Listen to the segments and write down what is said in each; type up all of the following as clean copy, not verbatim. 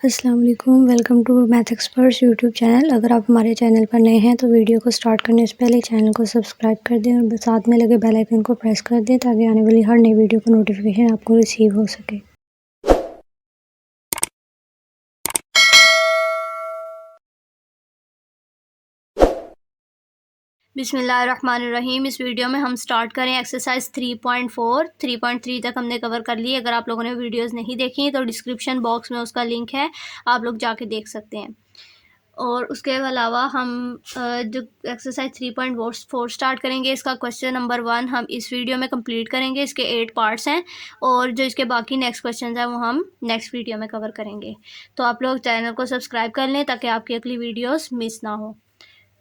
अस्सलाम वालेकुम, welcome to math experts YouTube channel. अगर आप हमारे चैनल पर नए हैं तो वीडियो को स्टार्ट करने से पहले चैनल को सब्सक्राइब कर दें और साथ में लगे बेल आइकन को प्रेस कर दें ताकि आने वाली हर नई वीडियो का नोटिफिकेशन आपको रिसीव हो सके। बिस्मिल्लाहिर्रहमानिर्रहीम। इस वीडियो में हम स्टार्ट करें एक्सरसाइज 3.4। 3.3 तक हमने कवर कर ली। अगर आप लोगों ने वीडियोस नहीं देखी तो डिस्क्रिप्शन बॉक्स में उसका लिंक है, आप लोग जाके देख सकते हैं। और उसके अलावा हम जो एक्सरसाइज 3.4 स्टार्ट करेंगे, इसका क्वेश्चन नंबर 1 हम इस वीडियो में कंप्लीट करेंगे। इसके 8 पार्ट्स हैं और जो इसके बाकी नेक्स्ट क्वेश्चन हैं वो हम नेक्स्ट वीडियो में कवर करेंगे। तो आप लोग चैनल को सब्सक्राइब कर लें ताकि आपकी अगली वीडियोस मिस ना हो।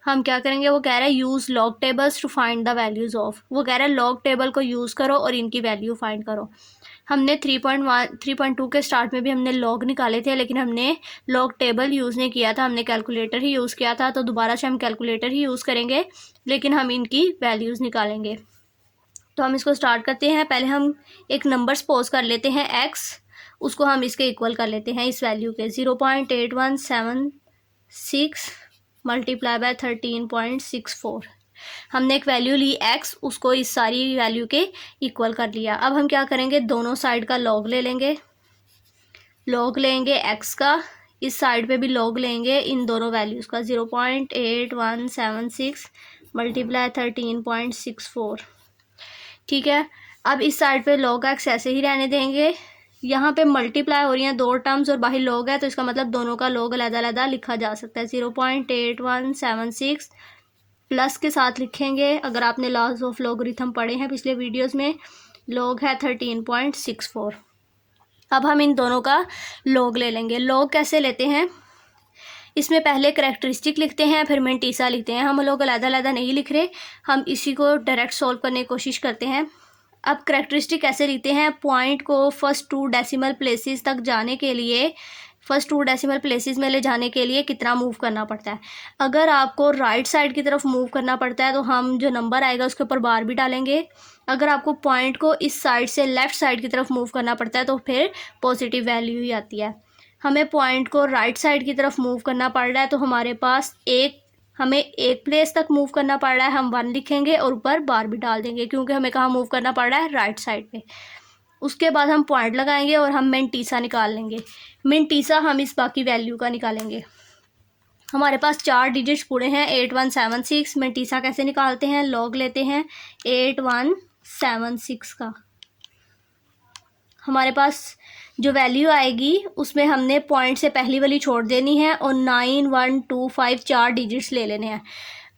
हम क्या करेंगे, वो कह रहा है use log tables two find the values of. वो कह रहा है लॉग टेबल को यूज़ करो और इनकी वैल्यू फाइंड करो। हमने 3.2 के स्टार्ट में भी हमने लॉग निकाले थे, लेकिन हमने लॉग टेबल यूज़ नहीं किया था, हमने कैलकुलेटर ही यूज़ किया था। तो दोबारा से हम कैलकुलेटर ही यूज़ करेंगे, लेकिन हम इनकी वैल्यूज़ निकालेंगे। तो हम इसको स्टार्ट करते हैं। पहले हम एक नंबर सपोज कर लेते हैं x, उसको हम इसके इक्वल कर लेते हैं इस वैल्यू के 0.8176 मल्टीप्लाई बाय 13.64। हमने एक वैल्यू ली x, उसको इस सारी वैल्यू के इक्वल कर लिया। अब हम क्या करेंगे, दोनों साइड का लॉग ले लेंगे। लॉग लेंगे x का, इस साइड पे भी लॉग लेंगे इन दोनों वैल्यूज़ का 0.8176 मल्टीप्लाई 13.64। ठीक है। अब इस साइड पे log x ऐसे ही रहने देंगे। यहाँ पे मल्टीप्लाई हो रही हैं दो टर्म्स और बाहर log है, तो इसका मतलब दोनों का log अलग-अलग लिखा जा सकता है। 0.8176 प्लस के साथ लिखेंगे। अगर आपने लॉज ऑफ लॉगरिथम पढ़े हैं पिछले वीडियोस में, log है 13.64। अब हम इन दोनों का log ले लेंगे। log कैसे लेते हैं, इसमें पहले करैक्टरिस्टिक लिखते हैं, फिर मेंटीसा लिखते हैं। हम लोग अलग-अलग नहीं लिख रहे, हम इसी को डायरेक्ट सॉल्व करने की कोशिश करते हैं। अब करैक्टरिस्टिक कैसे लिखते हैं, पॉइंट को फर्स्ट 2 डेसिमल प्लेसेस तक जाने के लिए, फर्स्ट 2 डेसिमल प्लेसेस में ले जाने के लिए कितना मूव करना पड़ता है। अगर आपको राइट साइड की तरफ मूव करना पड़ता है तो हम जो नंबर आएगा उसके ऊपर बार भी डालेंगे। अगर आपको पॉइंट को इस साइड से लेफ़्ट साइड की तरफ मूव करना पड़ता है तो फिर पॉजिटिव वैल्यू ही आती है। हमें पॉइंट को राइट साइड की तरफ मूव करना पड़ रहा है तो हमारे पास हमें एक प्लेस तक मूव करना पड़ रहा है, हम 1 लिखेंगे और ऊपर बार भी डाल देंगे क्योंकि हमें कहाँ मूव करना पड़ रहा है, राइट साइड पे। उसके बाद हम पॉइंट लगाएंगे और हम मेंटीसा निकाल लेंगे। मेंटीसा हम इस बाकी वैल्यू का निकालेंगे। हमारे पास 4 डिजिट्स पूरे हैं 8176। मेंटीसा कैसे निकालते हैं, लॉग लेते हैं 8176 का। हमारे पास जो वैल्यू आएगी उसमें हमने पॉइंट से पहली वाली छोड़ देनी है और 9 1 2 5 4 डिजिट्स ले लेने हैं।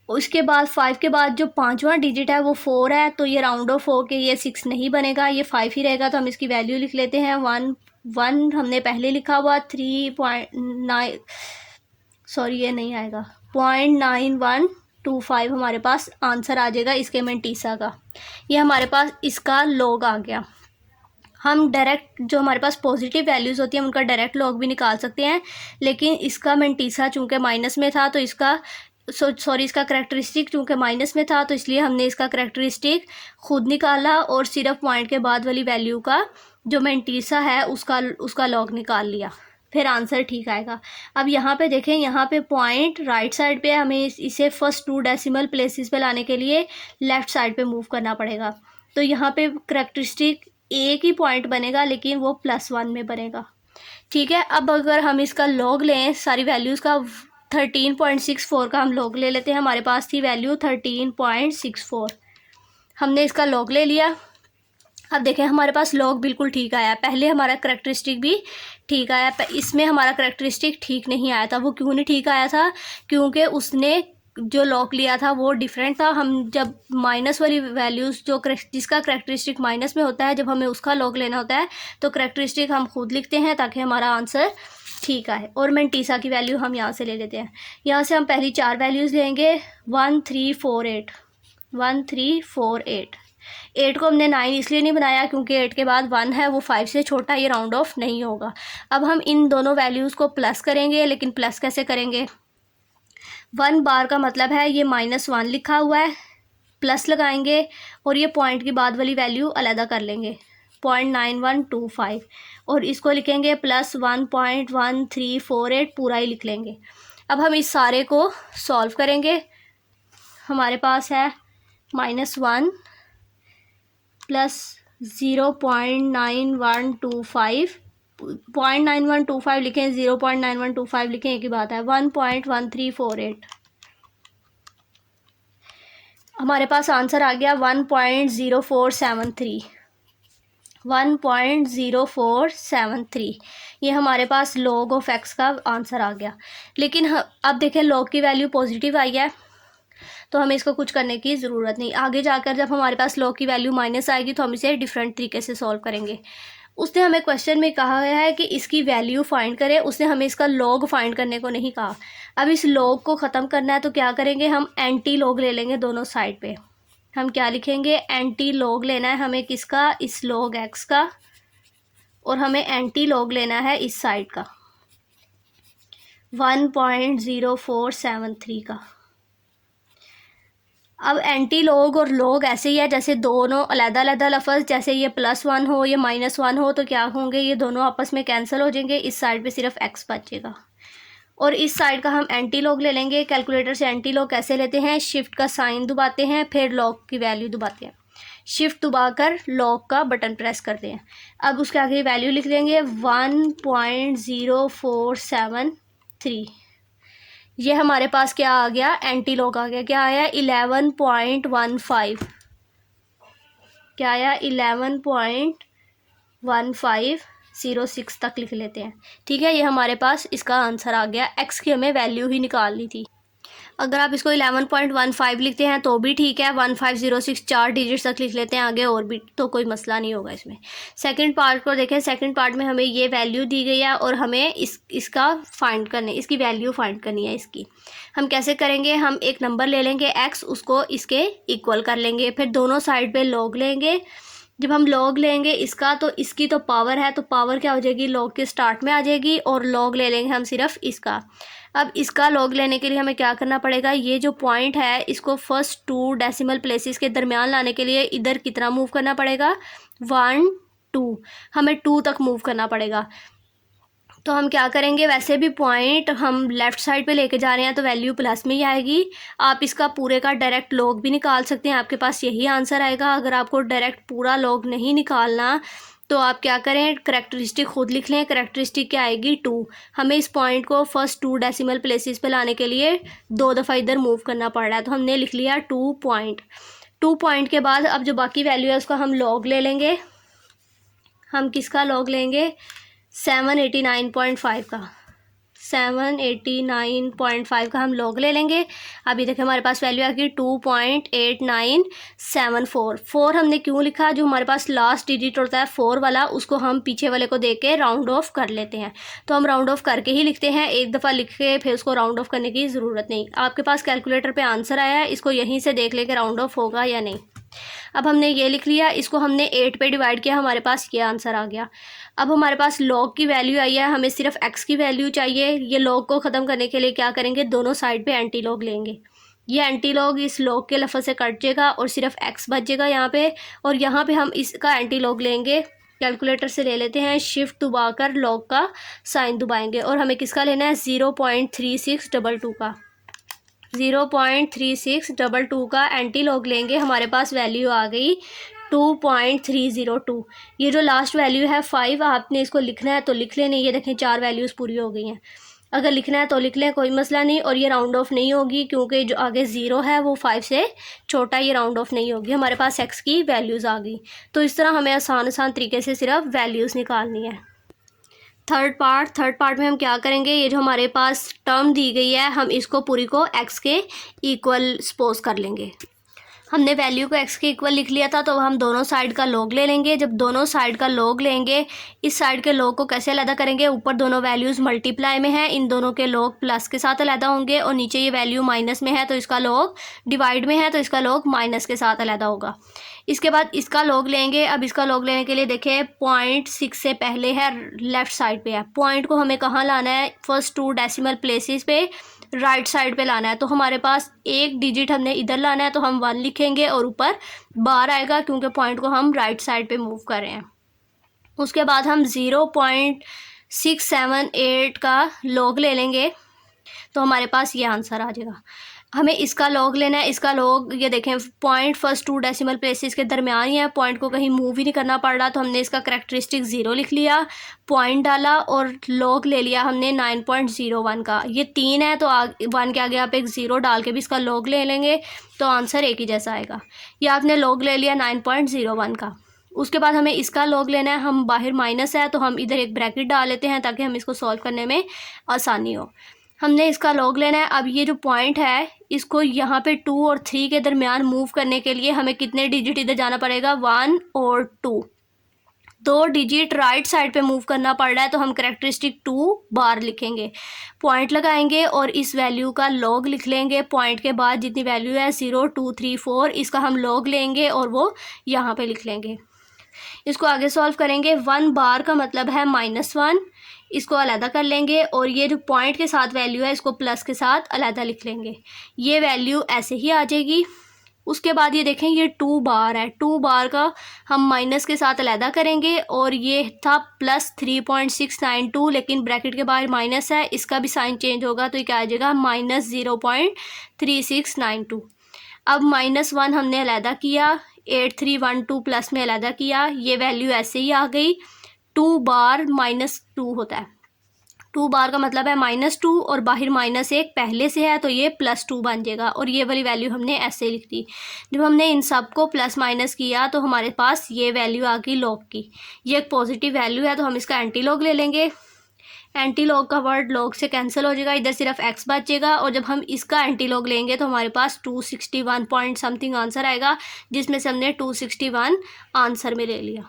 उसके बाद 5 के बाद जो 5वां डिजिट है वो 4 है, तो ये राउंड ऑफ हो के ये 6 नहीं बनेगा, ये 5 ही रहेगा। तो हम इसकी वैल्यू लिख लेते हैं 1 हमने पहले लिखा हुआ 3.9, सॉरी ये नहीं आएगा, 0.9125 हमारे पास आंसर आ जाएगा इसके मेंटीसा का। ये हमारे पास इसका लॉग आ गया। हम डायरेक्ट जो हमारे पास पॉजिटिव वैल्यूज़ होती हैं उनका डायरेक्ट लॉग भी निकाल सकते हैं, लेकिन इसका मेंटीसा चूँकि माइनस में था तो इसका इसका करैक्टरिस्टिक चूँकि माइनस में था तो इसलिए हमने इसका करैक्टरिस्टिक खुद निकाला और सिर्फ पॉइंट के बाद वाली वैल्यू का जो मेंटीसा है उसका लॉग निकाल लिया, फिर आंसर ठीक आएगा। अब यहाँ पे देखें, यहाँ पे पॉइंट राइट साइड पे, हमें इसे फर्स्ट 2 डेसिमल प्लेसेस पे लाने के लिए लेफ़्ट साइड पे मूव करना पड़ेगा। तो यहाँ पे करैक्टरिस्टिक एक ही पॉइंट बनेगा लेकिन वो +1 में बनेगा। ठीक है। अब अगर हम इसका लॉग लें सारी वैल्यूज़ का, 13.64 का हम लॉग ले लेते हैं। हमारे पास थी वैल्यू 13.64, हमने इसका लॉग ले लिया। अब देखें हमारे पास लॉग बिल्कुल ठीक आया। पहले हमारा करैक्टरिस्टिक भी ठीक आया, इसमें हमारा करैक्टरिस्टिक ठीक नहीं आया था। वो क्यों नहीं ठीक आया था, क्योंकि उसने जो लॉग लिया था वो डिफरेंट था। हम जब माइनस वाली वैल्यूज़ जिसका करैक्टरिस्टिक माइनस में होता है, जब हमें उसका लॉग लेना होता है तो करैक्टरिस्टिक हम खुद लिखते हैं ताकि हमारा आंसर ठीक आए। और मेंटीसा की वैल्यू हम यहाँ से ले लेते हैं। यहाँ से हम पहली 4 वैल्यूज़ लेंगे 1 3 4 8। 1 3 4 8 8 को हमने 9 इसलिए नहीं बनाया क्योंकि 8 के बाद 1 है, वो 5 से छोटा, ये राउंड ऑफ नहीं होगा। अब हम इन दोनों वैल्यूज़ को प्लस करेंगे, लेकिन प्लस कैसे करेंगे, 1 बार का मतलब है ये -1 लिखा हुआ है, प्लस लगाएंगे और ये पॉइंट के बाद वाली वैल्यू अलग कर लेंगे। 0.9125 और इसको लिखेंगे +1.1348 पूरा ही लिख लेंगे। अब हम इस सारे को सॉल्व करेंगे। हमारे पास है -1 प्लस 0.9125 0.9125 लिखें, 0.9125 लिखें, एक ही बात है। 1.1348 हमारे पास आंसर आ गया 1.0473 1.0473। ये हमारे पास log ऑफ x का आंसर आ गया। लेकिन अब देखें log की वैल्यू पॉजिटिव आई है तो हमें इसको कुछ करने की ज़रूरत नहीं। आगे जाकर जब हमारे पास log की वैल्यू माइनस आएगी तो हम इसे डिफरेंट तरीके से सॉल्व करेंगे। उसने हमें क्वेश्चन में कहा है कि इसकी वैल्यू फाइंड करें, उसने हमें इसका log फाइंड करने को नहीं कहा। अब इस log को ख़त्म करना है तो क्या करेंगे, हम एंटी log ले लेंगे दोनों साइड पे। हम क्या लिखेंगे, एंटी log लेना है हमें किसका, इस log x का, और हमें एंटी log लेना है इस साइड का 1.0473 का। अब एंटी log और log ऐसे ही है जैसे दोनों अलग-अलग लफ्ज़, जैसे ये +1 हो ये -1 हो तो क्या होंगे, ये दोनों आपस में कैंसिल हो जाएंगे, इस साइड पे सिर्फ x बचेगा। और इस साइड का हम एंटी log ले लेंगे। कैलकुलेटर से एंटी log कैसे लेते हैं, शिफ्ट का साइन दबाते हैं फिर log की वैल्यू दबाते हैं, शिफ्ट दबाकर log का बटन प्रेस करते हैं। अब उसके आगे वैल्यू लिख लेंगे 1.0473। ये हमारे पास क्या आ गया, एंटी log आ गया। क्या आया, 11.15। क्या आया, 11.1506 तक लिख लेते हैं। ठीक है, ये हमारे पास इसका आंसर आ गया। x की हमें वैल्यू ही निकालनी थी। अगर आप इसको 11.15 लिखते हैं तो भी ठीक है, 1506 4 डिजिट्स तक लिख लेते हैं आगे और भी, तो कोई मसला नहीं होगा इसमें। सेकंड पार्ट को देखें। सेकंड पार्ट में हमें ये वैल्यू दी गई है और हमें इसका फाइंड करने, इसकी वैल्यू फाइंड करनी है। इसकी हम कैसे करेंगे, हम एक नंबर ले लेंगे x, उसको इसके इक्वल कर लेंगे, फिर दोनों साइड पे log लेंगे। जब हम log लेंगे इसका तो इसकी तो पावर है, तो पावर क्या हो जाएगी, log के स्टार्ट में आ जाएगी, और log ले लेंगे हम सिर्फ इसका। अब इसका log लेने के लिए हमें क्या करना पड़ेगा, ये जो पॉइंट है इसको फर्स्ट 2 डेसिमल प्लेसेस के दरमियान लाने के लिए इधर कितना मूव करना पड़ेगा, 1 2, हमें 2 तक मूव करना पड़ेगा। तो हम क्या करेंगे, वैसे भी पॉइंट हम लेफ़्ट साइड पे लेके जा रहे हैं तो वैल्यू प्लस में ही आएगी। आप इसका पूरे का डायरेक्ट log भी निकाल सकते हैं, आपके पास यही आंसर आएगा। अगर आपको डायरेक्ट पूरा log नहीं निकालना तो आप क्या करें, करैक्टरिस्टिक खुद लिख लें। करैक्टरिस्टिक क्या आएगी, 2। हमें इस पॉइंट को फर्स्ट 2 डेसिमल प्लेसेस पे लाने के लिए 2 दफ़ा इधर मूव करना पड़ रहा है, तो हमने लिख लिया 2 पॉइंट। 2 पॉइंट के बाद अब जो बाकी वैल्यू है उसका हम log ले लेंगे। हम किसका log लेंगे, 789.5 का, 789.5 का हम log ले लेंगे। अभी देखिए हमारे पास वैल्यू आ गई 2.8974। 4 हमने क्यों लिखा, जो हमारे पास लास्ट डिजिट होता है 4 वाला, उसको हम पीछे वाले को देके राउंड ऑफ कर लेते हैं। तो हम राउंड ऑफ करके ही लिखते हैं, एक दफ़ा लिख के फिर उसको राउंड ऑफ करने की ज़रूरत नहीं। आपके पास कैलकुलेटर पर आंसर आया है, इसको यहीं से देख लेके राउंड ऑफ होगा या नहीं। अब हमने ये लिख लिया, इसको हमने 8 पे डिवाइड किया, हमारे पास ये आंसर आ गया। अब हमारे पास log की वैल्यू आई है, हमें सिर्फ x की वैल्यू चाहिए। ये log को ख़त्म करने के लिए क्या करेंगे, दोनों साइड पे एंटी log लेंगे। ये एंटी log इस log के लफ्ज़ से कट जाएगा और सिर्फ x बचेगा यहाँ पे, और यहाँ पे हम इसका एंटी log लेंगे। कैलकुलेटर से ले लेते हैं, शिफ्ट दबाकर log का साइन दबाएंगे, और हमें किसका लेना है, 0.3622 का, 0.3622 का एंटी log लेंगे। हमारे पास वैल्यू आ गई 2.302। ये जो लास्ट वैल्यू है 5, आपने इसको लिखना है तो लिख लें, नहीं ये देखें 4 वैल्यूज़ पूरी हो गई हैं। अगर लिखना है तो लिख लें, कोई मसला नहीं। और ये राउंड ऑफ नहीं होगी क्योंकि जो आगे 0 है वो 5 से छोटा, ये राउंड ऑफ नहीं होगी। हमारे पास x की वैल्यूज़ आ गई। तो इस तरह हमें आसान तरीके से सिर्फ वैल्यूज़ निकालनी है। थर्ड पार्ट में हम क्या करेंगे, ये जो हमारे पास टर्म दी गई है हम इसको पूरी को x के इक्वल सपोज कर लेंगे। हमने वैल्यू को x के इक्वल लिख लिया था, तो हम दोनों साइड का log ले लेंगे। जब दोनों साइड का log लेंगे, इस साइड के log को कैसे अलग करेंगे, ऊपर दोनों वैल्यूज़ मल्टीप्लाई में है, इन दोनों के log प्लस के साथ अलग होंगे, और नीचे ये वैल्यू माइनस में है तो इसका log डिवाइड में है तो इसका log माइनस के साथ अलग होगा। इसके बाद इसका log लेंगे। अब इसका log लेने के लिए देखिए 0.6 से पहले है, लेफ़्ट साइड पे है। पॉइंट को हमें कहाँ लाना है, फर्स्ट 2 डेसिमल प्लेसेस पे राइट साइड पे लाना है। तो हमारे पास एक डिजिट हमने इधर लाना है, तो हम 1 लिखेंगे और ऊपर बार आएगा क्योंकि पॉइंट को हम राइट साइड पे मूव कर रहे हैं। उसके बाद हम 0.678 का लॉग ले लेंगे तो हमारे पास ये आंसर आ जाएगा। हमें इसका लॉग लेना है। इसका लॉग ये देखें, पॉइंट फर्स्ट 2 डेसिमल प्लेसेस के दरमियान ही है, पॉइंट को कहीं मूव ही नहीं करना पड़ रहा, तो हमने इसका करैक्टरिस्टिक 0 लिख लिया, पॉइंट डाला और लॉग ले लिया हमने 9.01 का। ये 3 है तो 1 के आगे आप एक 0 डाल के भी इसका लॉग ले लेंगे तो आंसर एक ही जैसा आएगा। ये आपने लॉग ले लिया 9.01 का। उसके बाद हमें इसका लॉग लेना है। हम बाहर माइनस है तो हम इधर एक ब्रैकेट डाल लेते हैं ताकि हम इसको सॉल्व करने में आसानी हो। हमने इसका लॉग लेना है। अब ये जो पॉइंट है इसको यहाँ पे 2 और 3 के दरमियान मूव करने के लिए हमें कितने डिजिट इधर जाना पड़ेगा, 1 और 2, 2 डिजिट राइट साइड पे मूव करना पड़ रहा है तो हम करैक्टरिस्टिक 2 बार लिखेंगे, पॉइंट लगाएंगे और इस वैल्यू का लॉग लिख लेंगे। पॉइंट के बाद जितनी वैल्यू है 0, 2, 3, 4 इसका हम लॉग लेंगे और वो यहाँ पे लिख लेंगे। इसको आगे सॉल्व करेंगे। 1 बार का मतलब है -1, इसको अलहदा कर लेंगे और ये जो पॉइंट के साथ वैल्यू है इसको प्लस के साथ अलहदा लिख लेंगे। ये वैल्यू ऐसे ही आ जाएगी। उसके बाद ये देखें ये 2 बार है, 2 बार का हम माइनस के साथ अलहदा करेंगे और ये था +3.692, लेकिन ब्रैकेट के बाहर माइनस है, इसका भी साइन चेंज होगा तो ये क्या आ जाएगा -0.3692। अब -1 हमने अलहदा किया, 8312 प्लस में अलहदा किया, ये वैल्यू ऐसे ही आ गई। 2 बार -2 होता है, 2 बार का मतलब है -2 और बाहर -1 पहले से है तो ये +2 बन जाएगा और ये वाली वैल्यू हमने ऐसे लिख दी। जब हमने इन सब को प्लस माइनस किया तो हमारे पास ये वैल्यू आ गई लॉग की। ये एक पॉजिटिव वैल्यू है तो हम इसका एंटी लॉग ले लेंगे। एंटी लॉग का वर्ड लॉग से कैंसिल हो जाएगा, इधर सिर्फ x बचेगा और जब हम इसका एंटी लॉग लेंगे तो हमारे पास 261 पॉइंट समथिंग आंसर आएगा, जिसमें से हमने 261 आंसर में ले लिया।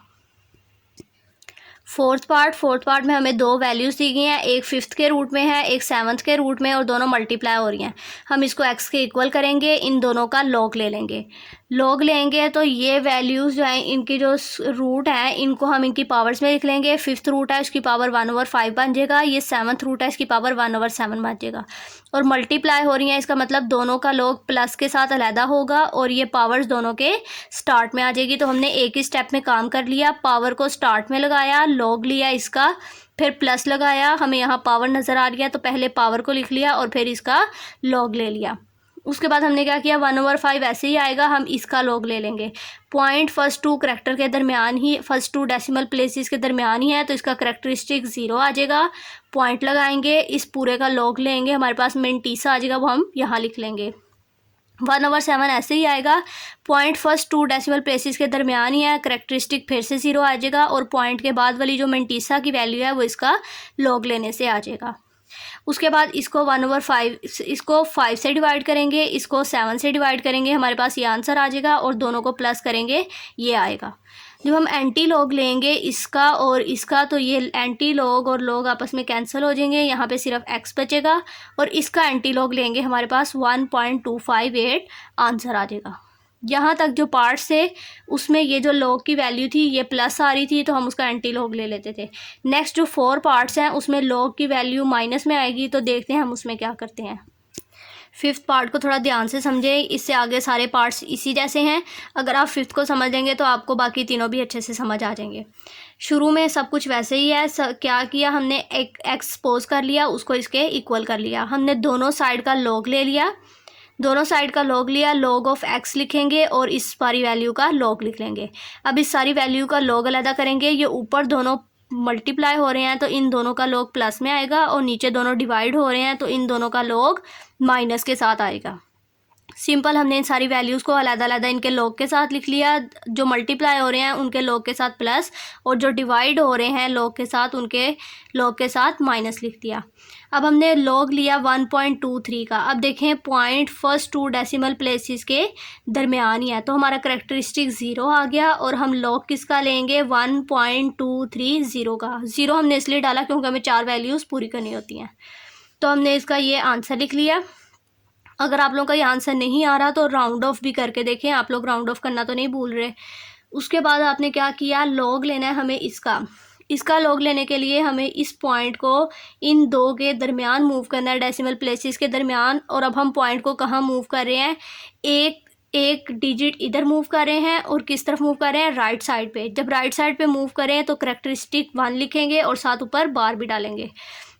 फोर्थ पार्ट में हमें 2 वैल्यूज़ दी गई हैं, एक 5th के रूट में है, एक 7th के रूट में और दोनों मल्टीप्लाई हो रही हैं। हम इसको x के इक्वल करेंगे, इन दोनों का लॉग ले लेंगे। लॉग लेंगे तो ये वैल्यूज़ जो हैं इनकी जो रूट हैं इनको हम इनकी पावर्स में लिख लेंगे। 5th रूट है इसकी पावर 1/5 बन जाएगा, ये 7th रूट है इसकी पावर 1/7 बन जाएगा और मल्टीप्लाई हो रही हैं, इसका मतलब दोनों का लॉग प्लस के साथ अलहदा होगा और ये पावर्स दोनों के स्टार्ट में आ जाएगी। तो हमने एक ही स्टेप में काम कर लिया, पावर को स्टार्ट में लगाया, लॉग लिया इसका, फिर प्लस लगाया, हमें यहाँ पावर नज़र आ रही है तो पहले पावर को लिख लिया और फिर इसका लॉग ले लिया। उसके बाद हमने क्या किया, 1/5 ऐसे ही आएगा, हम इसका लॉग ले लेंगे। पॉइंट फर्स्ट 2 करैक्टर के दरमियान ही, फर्स्ट 2 डेसिमल प्लेसेस के दरमियान ही है तो इसका करैक्टरिस्टिक 0 आ जाएगा। पॉइंट लगाएंगे, इस पूरे का लॉग लेंगे, हमारे पास मेंटीसा आ जाएगा, वो हम यहाँ लिख लेंगे। 1/7 ऐसे ही आएगा। पॉइंट फर्स्ट 2 डेसिमल प्लेसेस के दरमियान ही है, करैक्टरिस्टिक फिर से 0 आ जाएगा और पॉइंट के बाद वाली जो मेंटीसा की वैल्यू है वो इसका लॉग लेने से आ जाएगा। उसके बाद इसको 1/5, इसको 5 से डिवाइड करेंगे, इसको 7 से डिवाइड करेंगे, हमारे पास ये आंसर आ जाएगा और दोनों को प्लस करेंगे ये आएगा। जब हम एंटी लॉग लेंगे इसका और इसका तो ये एंटी लॉग और लॉग आपस में कैंसिल हो जाएंगे, यहाँ पे सिर्फ x बचेगा और इसका एंटी लॉग लेंगे, हमारे पास 1.258 आंसर आ जाएगा। यहाँ तक जो पार्ट्स थे उसमें ये जो लॉग की वैल्यू थी ये प्लस आ रही थी तो हम उसका एंटी लॉग ले लेते थे। नेक्स्ट जो 4 पार्ट्स हैं उसमें लॉग की वैल्यू माइनस में आएगी तो देखते हैं हम उसमें क्या करते हैं। 5th पार्ट को थोड़ा ध्यान से समझें, इससे आगे सारे पार्ट्स इसी जैसे हैं। अगर आप 5th को समझ लेंगे तो आपको बाकी तीनों भी अच्छे से समझ आ जाएंगे। शुरू में सब कुछ वैसे ही है। क्या किया हमने, एक एक्सपोज कर लिया, उसको इसके इक्वल कर लिया, हमने दोनों साइड का लॉग ले लिया, दोनों साइड का लॉग लिया, लॉग ऑफ x लिखेंगे और इस सारी वैल्यू का लॉग लिख लेंगे। अब इस सारी वैल्यू का लॉग अलग करेंगे, ये ऊपर दोनों मल्टीप्लाई हो रहे हैं तो इन दोनों का लॉग प्लस में आएगा और नीचे दोनों डिवाइड हो रहे हैं तो इन दोनों का लॉग माइनस के साथ आएगा। सिंपल, हमने इन सारी वैल्यूज़ को अलग-अलग इनके लॉग के साथ लिख लिया, जो मल्टीप्लाई हो रहे हैं उनके लॉग के साथ प्लस और जो डिवाइड हो रहे हैं लॉग के साथ उनके लॉग के साथ माइनस लिख दिया। अब हमने लॉग लिया 1.23 का। अब देखें पॉइंट फर्स्ट 2 डेसिमल प्लेसेस के दरमियान ही है तो हमारा करैक्टरिस्टिक 0 आ गया और हम लॉग किसका लेंगे, 1.230 का। 0 हमने इसलिए डाला क्योंकि हमें 4 वैल्यूज़ पूरी करनी होती हैं तो हमने इसका ये आंसर लिख लिया। अगर आप लोगों का ये आंसर नहीं आ रहा तो राउंड ऑफ भी करके देखें, आप लोग राउंड ऑफ करना तो नहीं भूल रहे। उसके बाद आपने क्या किया, लॉग लेना है हमें इसका लॉग लेने के लिए हमें इस पॉइंट को इन 2 के दरमियान मूव करना है, डेसिमल प्लेसेस के दरमियान। और अब हम पॉइंट को कहाँ मूव कर रहे हैं, एक डिजिट इधर मूव कर रहे हैं और किस तरफ मूव कर रहे हैं, राइट साइड पे। जब राइट साइड पे मूव करें तो करेक्टरिस्टिक 1 लिखेंगे और साथ ऊपर बार भी डालेंगे।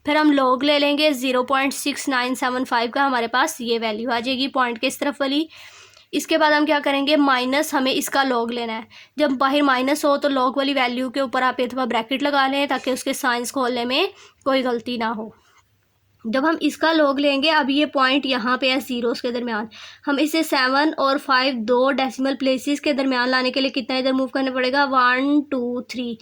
फिर हम लॉग ले लेंगे 0.6975 का, हमारे पास ये वैल्यू आ जाएगी पॉइंट के इस तरफ वाली। इसके बाद हम क्या करेंगे, माइनस हमें इसका लॉग लेना है। जब बाहर माइनस हो तो लॉग वाली वैल्यू के ऊपर आप एक दफ़ा ब्रैकेट लगा लें ताकि उसके साइंस खोलने में कोई गलती ना हो। जब हम इसका लॉग लेंगे, अब ये पॉइंट यहाँ पे है ज़ीरोज़ के दरमियान, हम इसे 7 और 5 दो डेसिमल प्लेसेस के दरमियान लाने के लिए कितना इधर मूव करना पड़ेगा, 1 2 3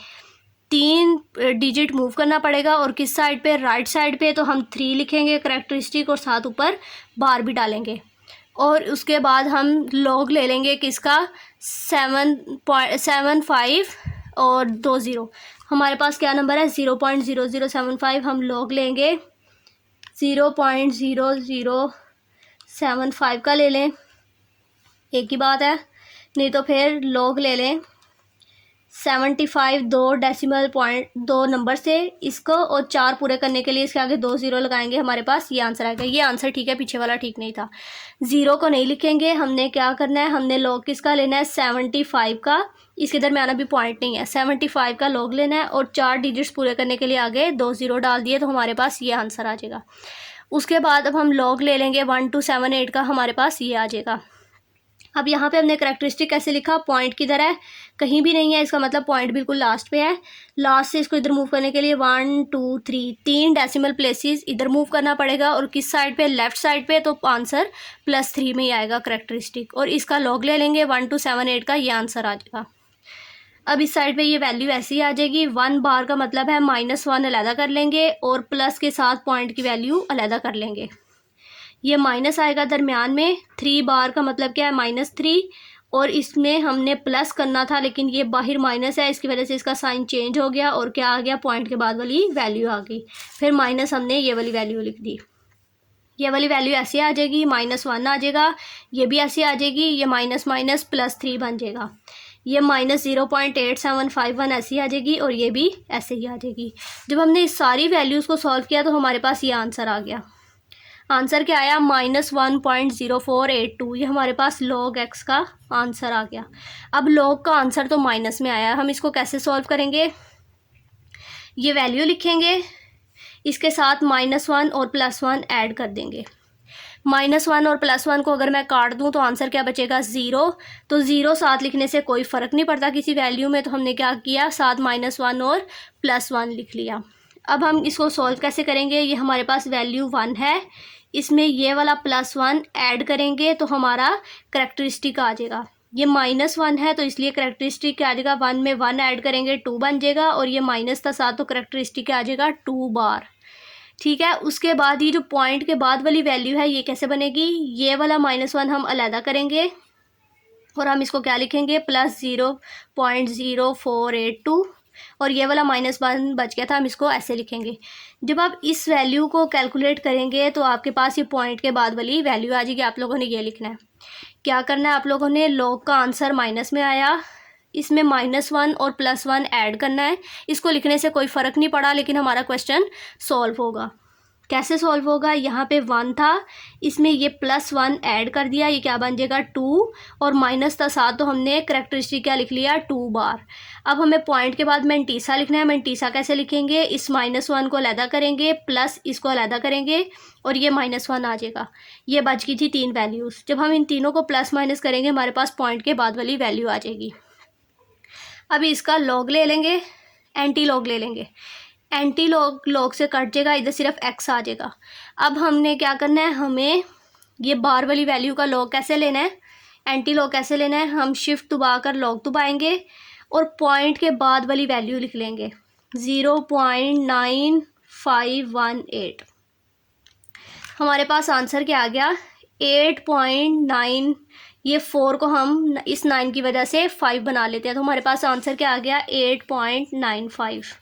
3 डिजिट मूव करना पड़ेगा। और किस साइड पे, राइट साइड पे, तो हम 3 लिखेंगे करेक्टरिस्टिक और साथ ऊपर बार भी डालेंगे। और उसके बाद हम लॉग ले लेंगे किसका, 7.75 और 2 ज़ीरो, हमारे पास क्या नंबर है 0.0075। हम लॉग लेंगे 0.0075 का ले लें, एक ही बात है, नहीं तो फिर लॉग ले लें 75 दो डेसिमल पॉइंट 2 नंबर से इसको, और 4 पूरे करने के लिए इसके आगे 2 ज़ीरो लगाएंगे, हमारे पास ये आंसर आएगा। ये आंसर ठीक है, पीछे वाला ठीक नहीं था। ज़ीरो को नहीं लिखेंगे, हमने क्या करना है, हमने लॉग किसका लेना है 75 का, इसके दरमियान अभी पॉइंट नहीं है, 75 का लॉग लेना है और 4 डिजिट्स पूरे करने के लिए आगे 2 ज़ीरो डाल दिए तो हमारे पास ये आंसर आ जाएगा। उसके बाद अब हम लॉग ले लेंगे 1278 का, हमारे पास ये आ जाएगा। अब यहाँ पे हमने करेक्टरिस्टिक कैसे लिखा, पॉइंट किधर है, कहीं भी नहीं है, इसका मतलब पॉइंट बिल्कुल लास्ट पे है। लास्ट से इसको इधर मूव करने के लिए 1 2 3 डेसिमल प्लेसेस इधर मूव करना पड़ेगा, और किस साइड पे, लेफ्ट साइड पे, तो आंसर +3 में ही आएगा करेक्टरिस्टिक। और इसका लॉग ले लेंगे 1278 का, ये आंसर आ जाएगा। अब इस साइड पे ये वैल्यू ऐसी आ जाएगी, 1 बार का मतलब है -1 अलहदा कर लेंगे और प्लस के साथ पॉइंट की वैल्यू अलहदा कर लेंगे। ये माइनस आएगा दरमियान में, 3 बार का मतलब क्या है -3, और इसमें हमने प्लस करना था लेकिन ये बाहर माइनस है, इसकी वजह से इसका साइन चेंज हो गया और क्या आ गया, पॉइंट के बाद वाली वैल्यू आ गई। फिर माइनस हमने ये वाली वैल्यू लिख दी, ये वाली वैल्यू ऐसे आ जाएगी, -1 आ जाएगा, ये भी ऐसे आ जाएगी, ये माइनस माइनस +3 बन जाएगा, ये -0.8751 ऐसी आ जाएगी और ये भी ऐसे ही आ जाएगी। जब हमने इस सारी वैल्यूज़ को सॉल्व किया तो हमारे पास ये आंसर आ गया। आंसर क्या आया, -1.0482, ये हमारे पास log x का आंसर आ गया। अब log का आंसर तो माइनस में आया, हम इसको कैसे सॉल्व करेंगे, ये वैल्यू लिखेंगे, इसके साथ -1 और +1 ऐड कर देंगे। -1 और +1 को अगर मैं काट दूं तो आंसर क्या बचेगा, 0। तो 0 साथ लिखने से कोई फ़र्क नहीं पड़ता किसी वैल्यू में, तो हमने क्या किया, साथ -1 और +1 लिख लिया। अब हम इसको सॉल्व कैसे करेंगे, ये हमारे पास वैल्यू 1 है, इसमें ये वाला +1 ऐड करेंगे तो हमारा करेक्टरिस्टिक आ जाएगा। ये -1 है तो इसलिए करेक्टरिस्टिक क्या आ जाएगा, 1 में 1 ऐड करेंगे 2 बन जाएगा, और ये माइनस था साथ तो करेक्टरिस्टिक क्या आ जाएगा, 2 बार। ठीक है, उसके बाद ये जो पॉइंट के बाद वाली वैल्यू है ये कैसे बनेगी, ये वाला -1 हम अलहदा करेंगे और हम इसको क्या लिखेंगे, +0.0482, और ये वाला -1 बच गया था, हम इसको ऐसे लिखेंगे। जब आप इस वैल्यू को कैलकुलेट करेंगे तो आपके पास ये पॉइंट के बाद वाली वैल्यू आ जाएगी। आप लोगों ने ये लिखना है, क्या करना है, आप लोगों ने लॉग का आंसर माइनस में आया, इसमें -1 और +1 ऐड करना है। इसको लिखने से कोई फ़र्क नहीं पड़ा, लेकिन हमारा क्वेश्चन सॉल्व होगा। कैसे सॉल्व होगा, यहाँ पे 1 था, इसमें ये +1 ऐड कर दिया, ये क्या बन जाएगा 2, और माइनस था साथ तो हमने करेक्टरिस्टिक क्या लिख लिया, 2 बार। अब हमें पॉइंट के बाद मैंटीसा लिखना है। मैंटीसा कैसे लिखेंगे, इस -1 को अलहदा करेंगे, प्लस इसको अलहदा करेंगे और ये -1 आ जाएगा। ये बच गई थी 3 वैल्यूज़। जब हम इन तीनों को प्लस माइनस करेंगे हमारे पास पॉइंट के बाद वाली वैल्यू आ जाएगी। अभी इसका लॉग ले लेंगे, एंटी लॉग ले लेंगे, एंटी लॉग से कट जाएगा, इधर सिर्फ x आ जाएगा। अब हमने क्या करना है, हमें ये बार वाली वैल्यू का लॉग कैसे लेना है, एंटी लॉग कैसे लेना है, हम शिफ्ट दबा कर लॉग दबाएंगे और पॉइंट के बाद वाली वैल्यू लिख लेंगे 0.9518। हमारे पास आंसर क्या आ गया, 8.9। ये 4 को हम इस 9 की वजह से 5 बना लेते हैं, तो हमारे पास आंसर क्या आ गया, 8.95।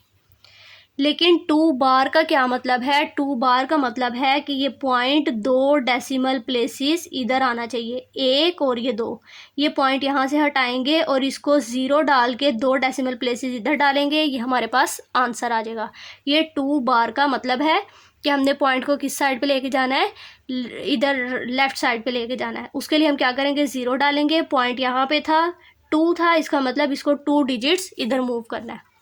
लेकिन 2 बार का क्या मतलब है? 2 बार का मतलब है कि ये पॉइंट 2 डेसिमल प्लेसेस इधर आना चाहिए, 1 और ये 2। ये पॉइंट यहाँ से हटाएंगे और इसको 0 डाल के 2 डेसिमल प्लेसेस इधर डालेंगे, ये हमारे पास आंसर आ जाएगा। ये 2 बार का मतलब है कि हमने पॉइंट को किस साइड पे लेके जाना है, इधर लेफ़्ट साइड पे लेके जाना है। उसके लिए हम क्या करेंगे, 0 डालेंगे, पॉइंट यहाँ पे था, 2 था, इसका मतलब इसको 2 डिजिट्स इधर मूव करना है।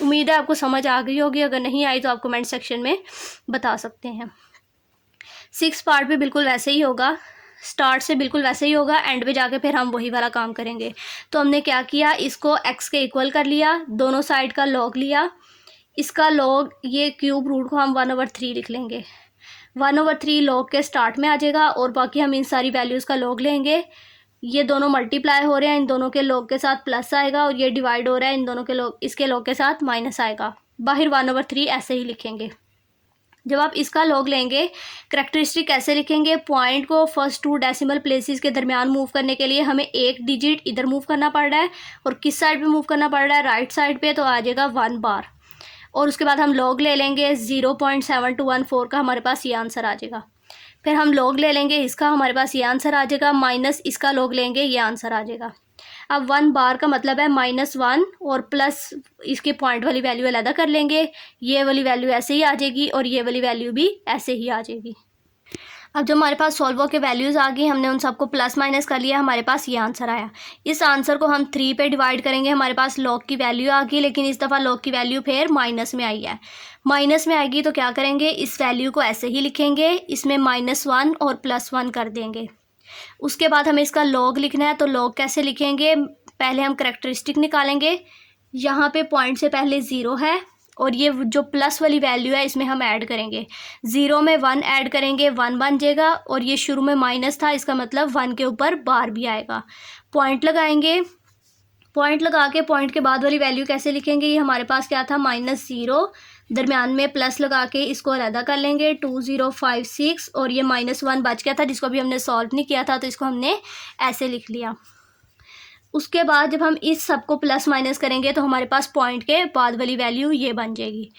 उम्मीद है आपको समझ आ गई होगी, अगर नहीं आई तो आप कमेंट सेक्शन में बता सकते हैं। 6 पार्ट भी बिल्कुल वैसे ही होगा, स्टार्ट से बिल्कुल वैसे ही होगा, एंड पे जाके फिर हम वही वाला काम करेंगे। तो हमने क्या किया, इसको x के इक्वल कर लिया, दोनों साइड का लॉग लिया, इसका लॉग, ये क्यूब रूट को हम 1/3 लिख लेंगे। 1/3 लॉग के स्टार्ट में आ जाएगा और बाकी हम इन सारी वैल्यूज़ का लॉग लेंगे। ये दोनों मल्टीप्लाई हो रहे हैं, इन दोनों के लॉग के साथ प्लस आएगा, और ये डिवाइड हो रहा है, इन दोनों के लॉग, इसके लॉग के साथ माइनस आएगा। बाहर 1/3 ऐसे ही लिखेंगे। जब आप इसका लॉग लेंगे, करैक्टरिस्टिक कैसे लिखेंगे, पॉइंट को फर्स्ट 2 डेसिमल प्लेसेस के दरमियान मूव करने के लिए हमें 1 डिजिट इधर मूव करना पड़ रहा है, और किस साइड पे मूव करना पड़ रहा है, राइट साइड पे, तो आ जाएगा 1 बार। और उसके बाद हम लॉग ले लेंगे 0.7214 का, हमारे पास ये आंसर आ जाएगा। फिर हम लॉग ले लेंगे इसका, हमारे पास ये आंसर आ जाएगा, माइनस इसका लॉग लेंगे, ये आंसर आ जाएगा। अब 1 बार का मतलब है -1 और प्लस इसके पॉइंट वाली वैल्यू अलग कर लेंगे, ये वाली वैल्यू ऐसे ही आ जाएगी और ये वाली वैल्यू भी ऐसे ही आ जाएगी। अब जो हमारे पास सॉल्वर के वैल्यूज़ आ गई, हमने उन सबको प्लस माइनस कर लिया, हमारे पास ये आंसर आया। इस आंसर को हम 3 पे डिवाइड करेंगे, हमारे पास लॉग की वैल्यू आ गई, लेकिन इस दफ़ा लॉग की वैल्यू फिर माइनस में आई है। माइनस में आएगी तो क्या करेंगे, इस वैल्यू को ऐसे ही लिखेंगे, इसमें -1 और +1 कर देंगे। उसके बाद हमें इसका लॉग लिखना है, तो लॉग कैसे लिखेंगे, पहले हम करैक्टरिस्टिक निकालेंगे। यहाँ पे पॉइंट से पहले 0 है, और ये जो प्लस वाली वैल्यू है इसमें हम ऐड करेंगे, 0 में 1 ऐड करेंगे, 1 बन जाएगा, और ये शुरू में माइनस था, इसका मतलब 1 के ऊपर बार भी आएगा। पॉइंट लगाएंगे, पॉइंट लगा के पॉइंट के बाद वाली वैल्यू कैसे लिखेंगे, ये हमारे पास क्या था, -0, दरमियान में प्लस लगा के इसको अलग कर लेंगे, 2056, और ये -1 बच गया था जिसको अभी हमने सॉल्व नहीं किया था, तो इसको हमने ऐसे लिख लिया। उसके बाद जब हम इस सब को प्लस माइनस करेंगे तो हमारे पास पॉइंट के बाद वाली वैल्यू ये बन जाएगी।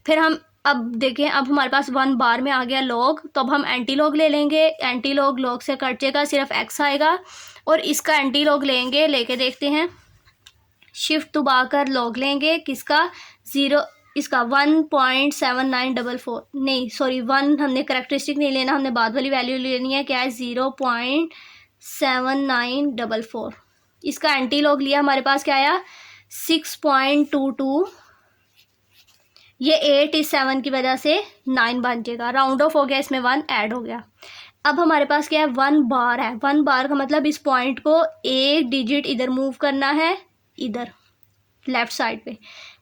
फिर हम अब देखें, अब हमारे पास 1 बार में आ गया लॉग, तो अब हम एंटी लॉग ले लेंगे, एंटी लॉग लॉग से कट जाएगा, सिर्फ x आएगा, और इसका एंटी लॉग लेंगे, लेके देखते हैं, शिफ्ट दबाकर लॉग लेंगे, किसका, 0, इसका 1.7944, नहीं सॉरी 1 हमने करैक्टरिस्टिक नहीं लेना, हमने बाद वाली वैल्यू लेनी है, क्या है, 0.7944। इसका एंटी लॉग लिया, हमारे पास क्या आया, 6.22, ये 8 इस 7 की वजह से 9 बन जाएगा, राउंड ऑफ हो गया, इसमें 1 ऐड हो गया। अब हमारे पास क्या है, 1 बार है, 1 बार का मतलब इस पॉइंट को 1 डिजिट इधर मूव करना है, इधर लेफ्ट साइड पे,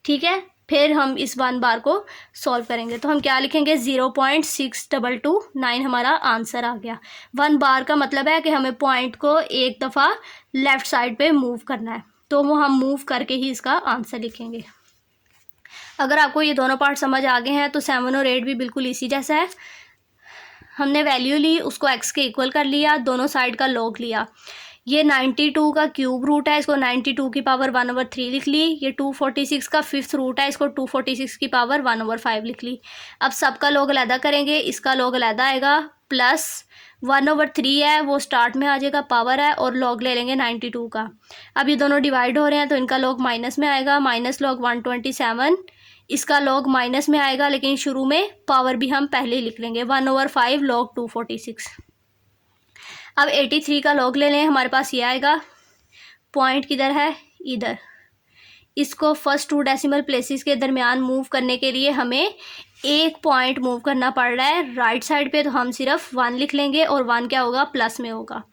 ठीक है। फिर हम इस 1 बार को सॉल्व करेंगे, तो हम क्या लिखेंगे, 0.6229 हमारा आंसर आ गया। 1 बार का मतलब है कि हमें पॉइंट को एक दफ़ा लेफ़्ट साइड पे मूव करना है, तो वो हम मूव करके ही इसका आंसर लिखेंगे। अगर आपको ये दोनों पार्ट समझ आ गए हैं तो 7 और 8 भी बिल्कुल इसी जैसा है। हमने वैल्यू ली, उसको x के इक्वल कर लिया, दोनों साइड का लॉग लिया। ये 92 का क्यूब रूट है, इसको 92 की पावर 1/3 लिख ली। ये 246 का 5th रूट है, इसको 246 की पावर 1/5 लिख ली। अब सबका लॉग अलग करेंगे, इसका लॉग अलग आएगा, प्लस 1/3 है वो स्टार्ट में आ जाएगा, पावर है, और लॉग ले लेंगे 92 का। अब ये दोनों डिवाइड हो रहे हैं तो इनका लॉग माइनस में आएगा, माइनस लॉग 127, इसका लॉग माइनस में आएगा, लेकिन शुरू में पावर भी हम पहले ही लिख लेंगे, 1/5 लॉग 246। अब 83 का लॉग ले लें, हमारे पास ये आएगा, पॉइंट किधर है, इधर। इसको फर्स्ट 2 डेसिमल प्लेसेस के दरमियान मूव करने के लिए हमें 1 पॉइंट मूव करना पड़ रहा है राइट साइड पे, तो हम सिर्फ 1 लिख लेंगे, और 1 क्या होगा, प्लस में होगा।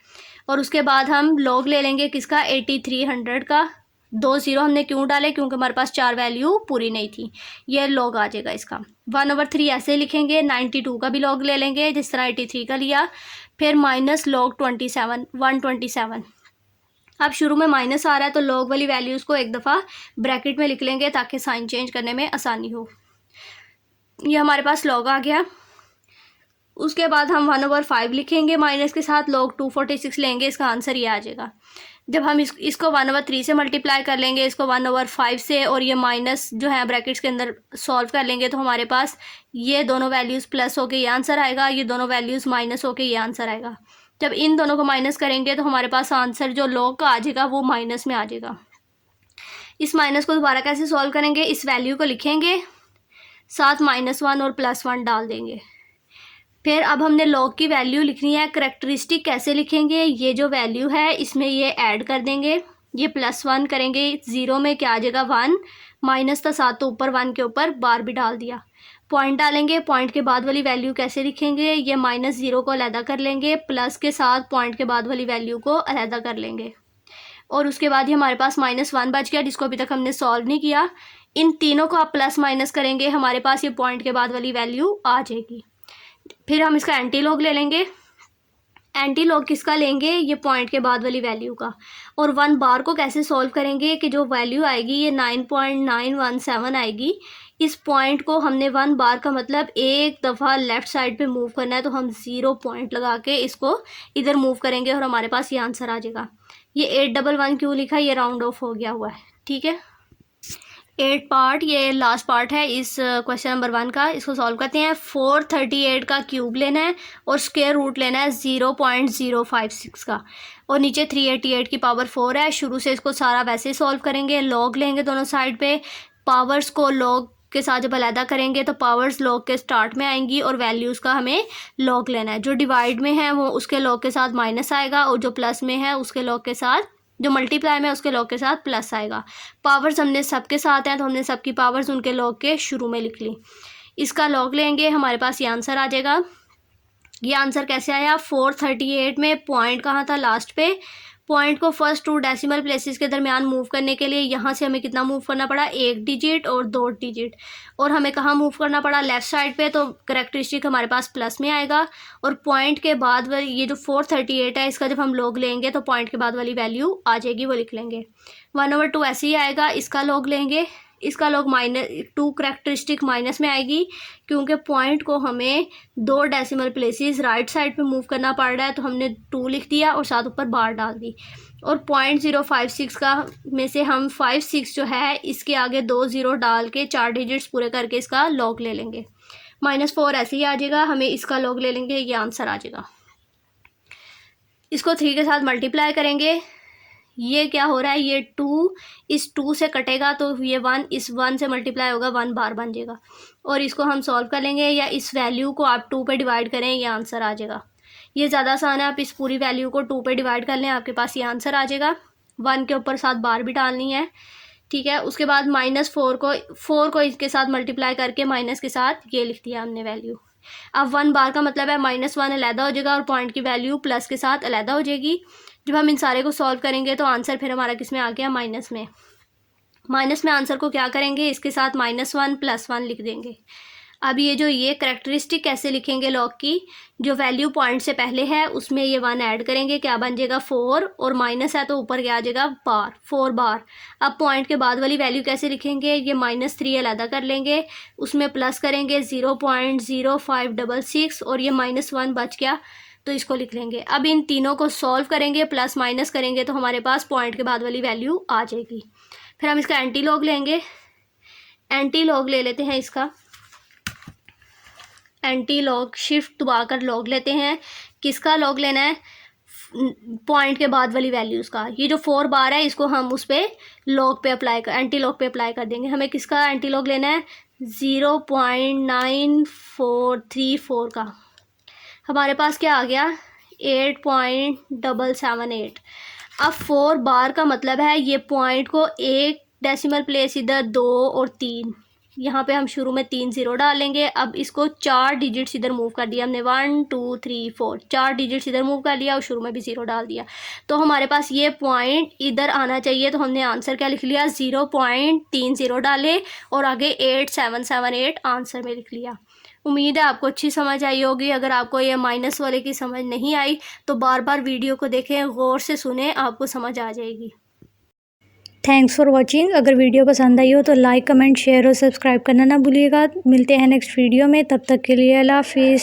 और उसके बाद हम लॉग ले लेंगे किसका, 8300 का। 2 0 हमने क्यों डाले, क्योंकि हमारे पास 4 वैल्यू पूरी नहीं थी, ये लॉग आ जाएगा इसका। 1/3 ऐसे लिखेंगे, 92 का भी लॉग ले लेंगे जिस तरह 83 का लिया, फिर माइनस लॉग 27, 127। अब शुरू में माइनस आ रहा है तो लॉग वाली वैल्यूज़ को एक दफ़ा ब्रैकेट में लिख लेंगे ताकि साइन चेंज करने में आसानी हो। ये हमारे पास लॉग आ गया। उसके बाद हम 1/5 लिखेंगे माइनस के साथ, लॉग 246 लेंगे, इसका आंसर ये आ जाएगा। जब हम इसको 1/3 से मल्टीप्लाई कर लेंगे, इसको 1/5 से, और ये माइनस जो है ब्रैकेट्स के अंदर सॉल्व कर लेंगे, तो हमारे पास ये दोनों वैल्यूज़ प्लस होके ये आंसर आएगा, ये दोनों वैल्यूज़ माइनस होके ये आंसर आएगा। जब इन दोनों को माइनस करेंगे तो हमारे पास आंसर जो लॉग का आ जाएगा वो माइनस में आ जाएगा। इस माइनस को दोबारा कैसे सॉल्व करेंगे, इस वैल्यू को लिखेंगे, साथ -1 और +1 डाल देंगे। फिर अब हमने लॉग की वैल्यू लिखनी है। करैक्टरिस्टिक कैसे लिखेंगे, ये जो वैल्यू है इसमें ये ऐड कर देंगे, ये +1 करेंगे, 0 में क्या आ जाएगा 1, माइनस था साथ तो ऊपर 1 के ऊपर बार भी डाल दिया। पॉइंट डालेंगे, पॉइंट के बाद वाली वैल्यू कैसे लिखेंगे, ये -0 को अलहदा कर लेंगे, प्लस के साथ पॉइंट के बाद वाली वैल्यू को अलहदा कर लेंगे, और उसके बाद ही हमारे पास -1 बच गया, जिसको अभी तक हमने सॉल्व नहीं किया। इन तीनों को आप प्लस माइनस करेंगे, हमारे पास ये पॉइंट के बाद वाली वैल्यू आ जाएगी। फिर हम इसका एंटी लॉग ले लेंगे। एंटी लॉग किसका लेंगे, ये पॉइंट के बाद वाली वैल्यू का। और 1 बार को कैसे सॉल्व करेंगे कि जो वैल्यू आएगी ये 9.917 आएगी। इस पॉइंट को हमने 1 बार का मतलब एक दफ़ा लेफ़्ट साइड पे मूव करना है, तो हम 0 पॉइंट लगा के इसको इधर मूव करेंगे और हमारे पास ये आंसर आ जाएगा। ये 811 क्यों लिखा, ये राउंड ऑफ हो गया हुआ है, ठीक है। 8 पार्ट, ये लास्ट पार्ट है इस क्वेश्चन नंबर 1 का। इसको सॉल्व करते हैं। 438 का क्यूब लेना है और स्क्वायर रूट लेना है 0.056 का, और नीचे 388 की पावर 4 है। शुरू से इसको सारा वैसे सॉल्व करेंगे, लॉग लेंगे दोनों साइड पे, पावर्स को लॉग के साथ जब अलहदा करेंगे तो पावर्स लॉग के स्टार्ट में आएंगी, और वैल्यूज़ का हमें लॉग लेना है। जो डिवाइड में है वो उसके लॉग के साथ माइनस आएगा, और जो प्लस में है उसके लॉग के साथ, जो मल्टीप्लाई में उसके लॉग के साथ प्लस आएगा। पावर्स हमने सबके साथ हैं तो हमने सबकी पावर्स उनके लॉग के शुरू में लिख ली। इसका लॉग लेंगे, हमारे पास ये आंसर आ जाएगा। ये आंसर कैसे आया, 438 में पॉइंट कहाँ था, लास्ट पे। पॉइंट को फर्स्ट 2 डेसिमल प्लेसेस के दरमियान मूव करने के लिए यहाँ से हमें कितना मूव करना पड़ा, 1 डिजिट और 2 डिजिट। और हमें कहाँ मूव करना पड़ा, लेफ़्ट साइड पे, तो करैक्टरिस्टिक हमारे पास प्लस में आएगा। और पॉइंट के बाद वाली ये जो 438 है, इसका जब हम लॉग लेंगे तो पॉइंट के बाद वाली वैल्यू आ जाएगी, वो लिख लेंगे। 1/2 ऐसे ही आएगा। इसका लॉग लेंगे, इसका लॉग -2 करैक्टरिस्टिक माइनस में आएगी, क्योंकि पॉइंट को हमें 2 डेसिमल प्लेसेस राइट साइड पे मूव करना पड़ रहा है, तो हमने 2 लिख दिया और साथ ऊपर बार डाल दी। और 0.056 का में से हम 56 जो है इसके आगे 2 0 डाल के 4 डिजिट्स पूरे करके इसका लॉग ले लेंगे। -4 ऐसे ही आ जाएगा, हमें इसका लॉग ले लेंगे, ये आंसर आ जाएगा। इसको 3 के साथ मल्टीप्लाई करेंगे, ये क्या हो रहा है, ये 2 इस 2 से कटेगा तो ये 1 इस 1 से मल्टीप्लाई होगा, 1 बार बन जाएगा। और इसको हम सॉल्व कर लेंगे, या इस वैल्यू को आप 2 पे डिवाइड करें, ये आंसर आ जाएगा। ये ज़्यादा आसान है, आप इस पूरी वैल्यू को 2 पे डिवाइड कर लें, आपके पास ये आंसर आ जाएगा। 1 के ऊपर साथ बार भी डालनी है, ठीक है। उसके बाद -4 को इसके साथ मल्टीप्लाई करके माइनस के साथ ये लिख दिया हमने वैल्यू। अब 1 बार का मतलब है -1 अलहदा हो जाएगा और पॉइंट की वैल्यू प्लस के साथ अलहदा हो जाएगी। जब हम इन सारे को सॉल्व करेंगे तो आंसर फिर हमारा किस में आ गया, माइनस में। माइनस में आंसर को क्या करेंगे, इसके साथ -1 +1 लिख देंगे। अब ये करैक्टरिस्टिक कैसे लिखेंगे लॉग की, जो वैल्यू पॉइंट से पहले है उसमें ये 1 ऐड करेंगे, क्या बन जाएगा 4, और माइनस है तो ऊपर क्या आ जाएगा बार, 4 बार। अब पॉइंट के बाद वाली वैल्यू कैसे लिखेंगे, ये -3 अलहदा कर लेंगे, उसमें प्लस करेंगे 0.0566, और ये -1 बच गया तो इसको लिख लेंगे। अब इन तीनों को सॉल्व करेंगे, प्लस माइनस करेंगे तो हमारे पास पॉइंट के बाद वाली वैल्यू आ जाएगी। फिर हम इसका एंटी लॉग लेंगे। एंटी लॉग ले लेते हैं इसका, एंटी लॉग शिफ्ट दबाकर लॉग लेते हैं। किसका लॉग लेना है, पॉइंट के बाद वाली वैल्यूज़ का। ये जो 4 बार है इसको हम उस पर लॉग पे अप्लाई कर, एंटी लॉग पे अप्लाई कर देंगे। हमें किसका एंटी लॉग लेना है, 0.9434 का। हमारे पास क्या आ गया, 8.778। अब 4 बार का मतलब है ये पॉइंट को एक डेसिमल प्लेस इधर 2 और 3, यहाँ पे हम शुरू में 3 0 डालेंगे। अब इसको 4 डिजिट्स इधर मूव कर दिया हमने, 1 2 3 4, 4 डिजिट्स इधर मूव कर लिया और शुरू में भी 0 डाल दिया। तो हमारे पास ये पॉइंट इधर आना चाहिए, तो हमने आंसर क्या लिख लिया, 0.30 डाले और आगे 8778 आंसर में लिख लिया। उम्मीद है आपको अच्छी समझ आई होगी। अगर आपको ये माइनस वाले की समझ नहीं आई तो बार बार वीडियो को देखें, गौर से सुने, आपको समझ आ जाएगी। Thanks for watching. अगर वीडियो पसंद आई हो तो लाइक, कमेंट, शेयर और सब्सक्राइब करना ना भूलिएगा। मिलते हैं नेक्स्ट वीडियो में, तब तक के लिए अल्लाह हाफिज़।